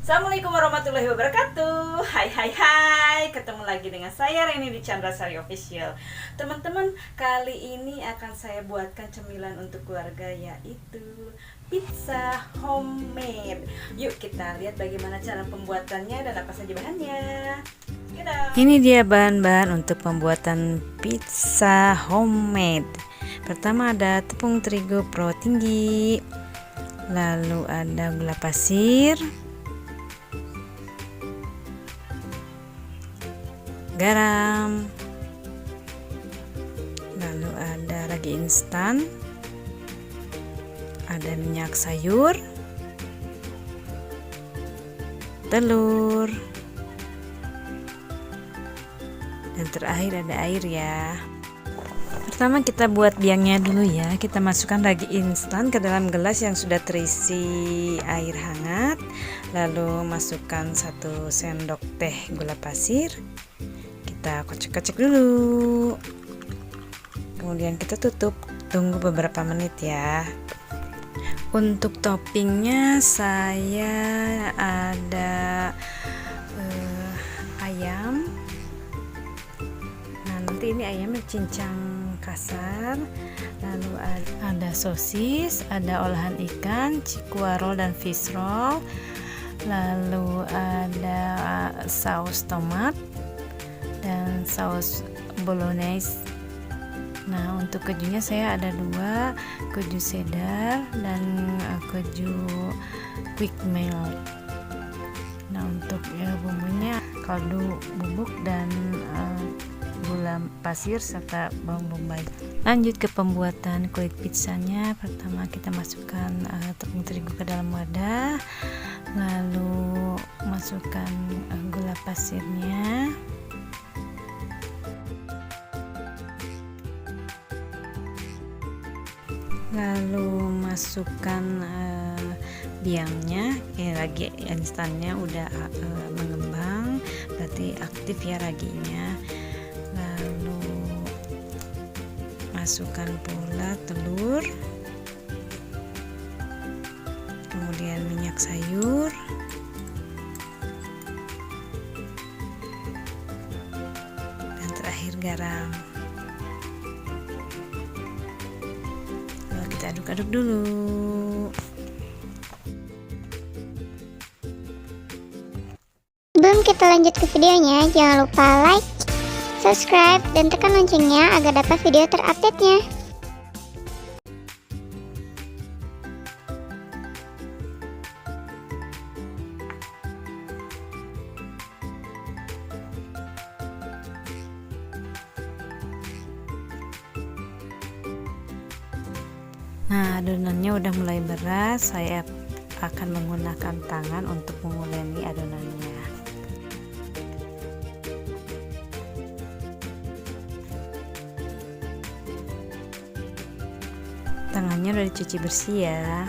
Assalamualaikum warahmatullahi wabarakatuh. Hai, ketemu lagi dengan saya Reni di Chandra Sari Official. Teman-teman, kali ini akan saya buatkan cemilan untuk keluarga, yaitu pizza homemade. Yuk kita lihat bagaimana cara pembuatannya dan apa saja bahannya. Ini dia bahan-bahan untuk pembuatan pizza homemade. Pertama ada tepung terigu pro tinggi, lalu ada gula pasir, garam, lalu ada ragi instan, ada minyak sayur, telur, dan terakhir ada air ya. Pertama kita buat biangnya dulu ya. Kita masukkan ragi instan ke dalam gelas yang sudah terisi air hangat, lalu masukkan 1 sendok teh gula pasir. Kita kocok-kocok dulu, kemudian kita tutup, tunggu beberapa menit ya. Untuk toppingnya saya ada ayam. Nah nanti ini ayamnya cincang kasar, lalu ada sosis, ada olahan ikan, cikua roll dan fish roll, lalu ada saus tomat dan saus bolognese. Nah untuk kejunya saya ada 2, keju cheddar dan keju quick melt. Nah untuk bumbunya kaldu bubuk dan gula pasir serta bawang bombay. Lanjut ke pembuatan kulit pizzanya. Pertama kita masukkan tepung terigu ke dalam wadah, lalu masukkan gula pasirnya, lalu masukkan biangnya. Ragi instannya udah mengembang, berarti aktif ya raginya. Lalu masukkan pula telur, kemudian minyak sayur, dan terakhir garam. Lalu kita aduk-aduk dulu. Sebelum kita lanjut ke videonya, jangan lupa like, subscribe, dan tekan loncengnya agar dapat video terupdate-nya. Nah adonannya udah mulai beras, saya akan menggunakan tangan untuk menguleni adonannya. Tangannya udah dicuci bersih ya.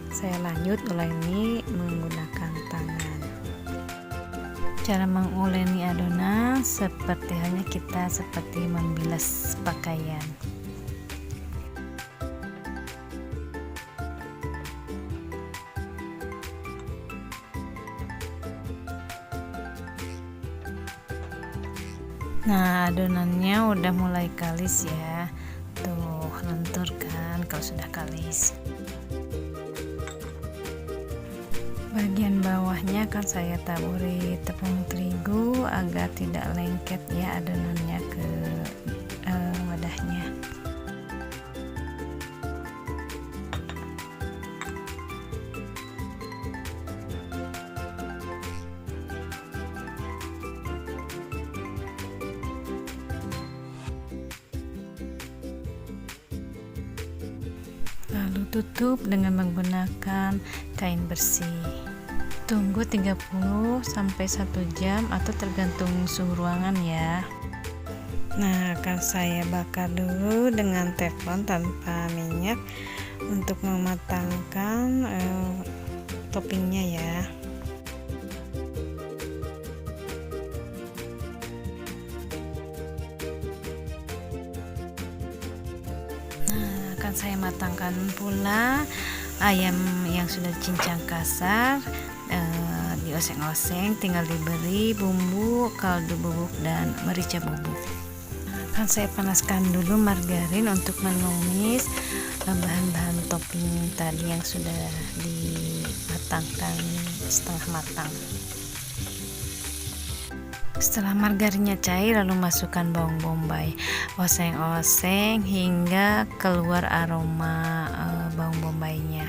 Saya lanjut uleni menggunakan tangan. Cara menguleni adonan seperti halnya kita seperti membilas pakaian. Nah adonannya udah mulai kalis ya. Tuh lentur kan kalau sudah kalis. Bagian bawahnya kan saya taburi tepung terigu agar tidak lengket ya adonannya ke wadahnya. Lalu tutup dengan menggunakan kain bersih. Tunggu 30 sampai 1 jam atau tergantung suhu ruangan ya. Nah akan saya bakar dulu dengan teflon tanpa minyak untuk mematangkan toppingnya ya. Akan saya matangkan pula ayam yang sudah cincang kasar dioseng-oseng, tinggal diberi bumbu kaldu bubuk dan merica bubuk. Akan saya panaskan dulu margarin untuk menumis bahan-bahan topping tadi yang sudah dimatangkan setengah matang. Setelah margarinnya cair, lalu masukkan bawang bombay, oseng-oseng hingga keluar aroma bawang bombaynya.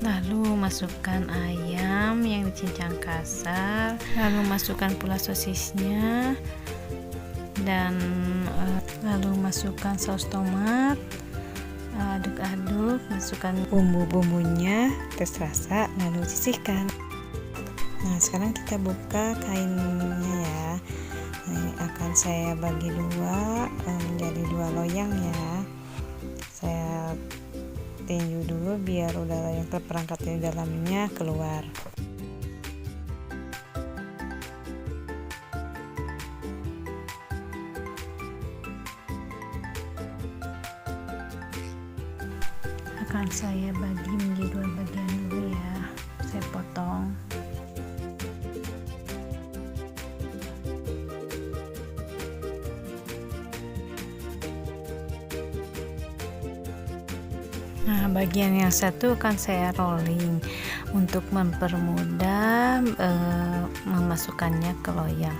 Lalu masukkan ayam yang dicincang kasar, lalu masukkan pula sosisnya, dan lalu masukkan saus tomat. Aduk-aduk, masukkan bumbu-bumbunya tes rasa, lalu sisihkan. Nah, sekarang kita buka kainnya ya. Nah, ini akan saya bagi dua menjadi dua loyang ya. Saya tinju dulu biar udara yang terperangkap di dalamnya keluar. Akan saya bagi menjadi dua bagian dulu ya. Saya potong. Nah, bagian yang satu akan saya rolling untuk mempermudah memasukkannya ke loyang.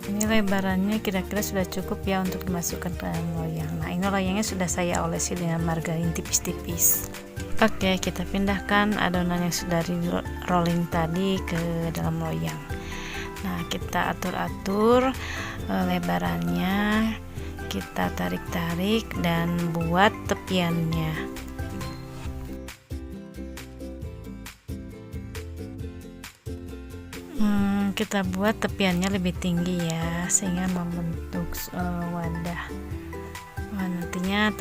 Ini lebarannya kira-kira sudah cukup ya untuk dimasukkan ke dalam loyang. Nah, ini loyangnya sudah saya olesi dengan margarin tipis-tipis. Oke, kita pindahkan adonan yang sudah di rolling tadi ke dalam loyang. Nah, kita atur-atur lebarannya, kita tarik-tarik dan buat tepiannya. Kita buat tepiannya lebih tinggi ya, sehingga membentuk wadah. Nantinya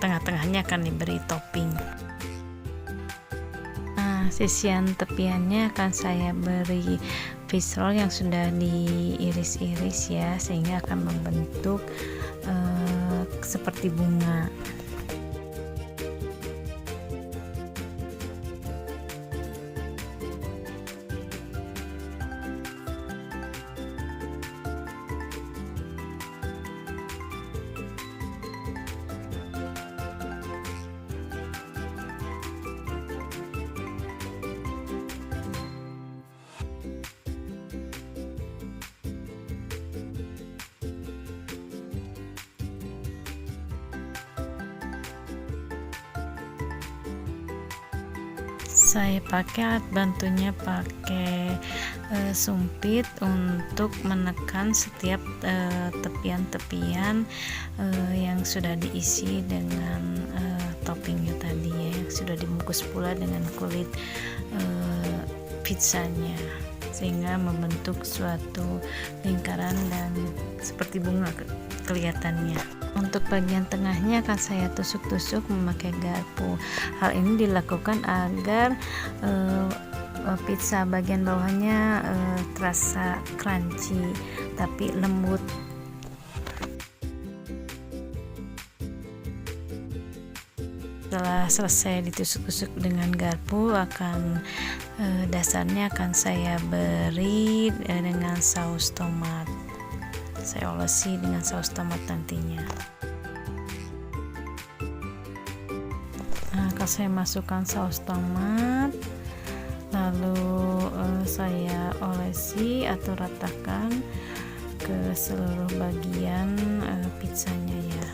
tengah-tengahnya akan diberi topping. Nah, sisian tepiannya akan saya beri fish roll yang sudah diiris-iris ya, sehingga akan membentuk seperti bunga. Saya pakai alat bantunya, pakai sumpit untuk menekan setiap tepian-tepian yang sudah diisi dengan toppingnya tadi ya, yang sudah dibungkus pula dengan kulit pizzanya, sehingga membentuk suatu lingkaran dan seperti bunga kelihatannya. Untuk bagian tengahnya akan saya tusuk-tusuk memakai garpu. Hal ini dilakukan agar pizza bagian bawahnya terasa crunchy tapi lembut. Setelah selesai ditusuk-tusuk dengan garpu, dasarnya akan saya beri dengan saus tomat. Saya olesi dengan saus tomat nantinya. Nah, akan saya masukkan saus tomat, lalu saya olesi atau ratakan ke seluruh bagian pizzanya ya.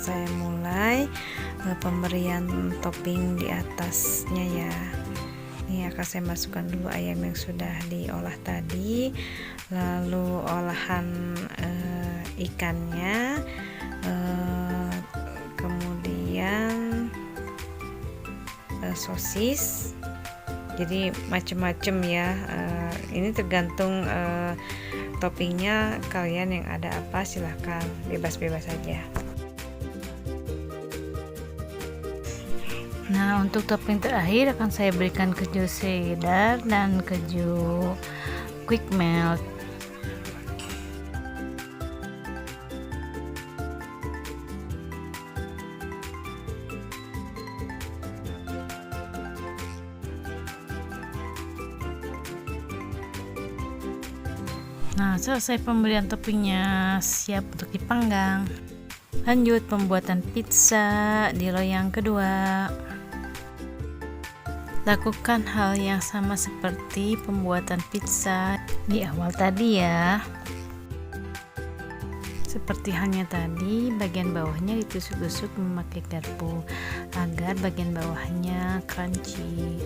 saya mulai pemberian topping di atasnya ya. Ini akan saya masukkan dulu ayam yang sudah diolah tadi, lalu olahan ikannya, kemudian sosis. Jadi macam-macam ya, ini tergantung toppingnya kalian yang ada apa, silahkan bebas-bebas saja. Nah, untuk topping terakhir akan saya berikan keju cheddar dan keju quick melt. Nah, selesai pemberian toppingnya, siap untuk dipanggang. Lanjut pembuatan pizza di loyang kedua. Lakukan hal yang sama seperti pembuatan pizza di awal tadi ya. Seperti halnya tadi, bagian bawahnya ditusuk-tusuk memakai garpu agar bagian bawahnya crunchy.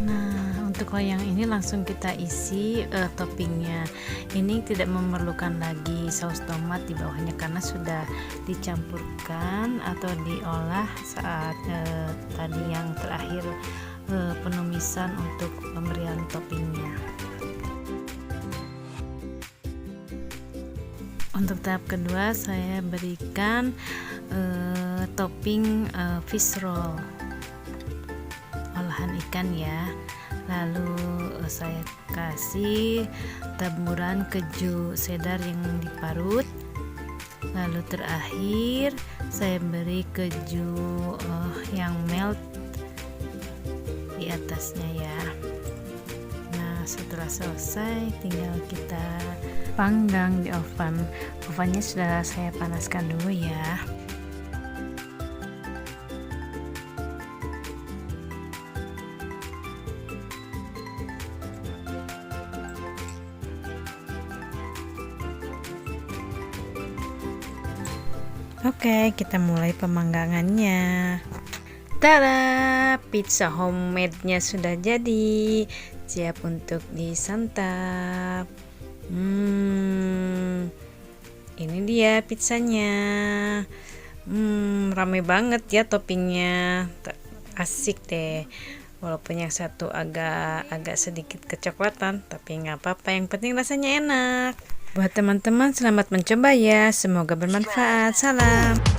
Nah, untuk loyang ini langsung kita isi toppingnya. Ini tidak memerlukan lagi saus tomat di bawahnya karena sudah dicampurkan atau diolah saat tadi yang terakhir penumisan untuk pemberian toppingnya. Untuk tahap kedua saya berikan topping fish roll olahan ikan ya, lalu saya kasih taburan keju cheddar yang diparut, lalu terakhir saya beri keju yang melt di atasnya ya. Nah, setelah selesai tinggal kita panggang di oven. Ovennya sudah saya panaskan dulu ya. Oke, kita mulai pemanggangannya. Tada, pizza homemade-nya sudah jadi, siap untuk disantap. Ini dia pizzanya. Rame banget ya toppingnya, asik deh. Walaupun yang satu agak sedikit kecoklatan, tapi nggak apa-apa. Yang penting rasanya enak. Buat teman-teman, selamat mencoba ya. Semoga bermanfaat. Salam.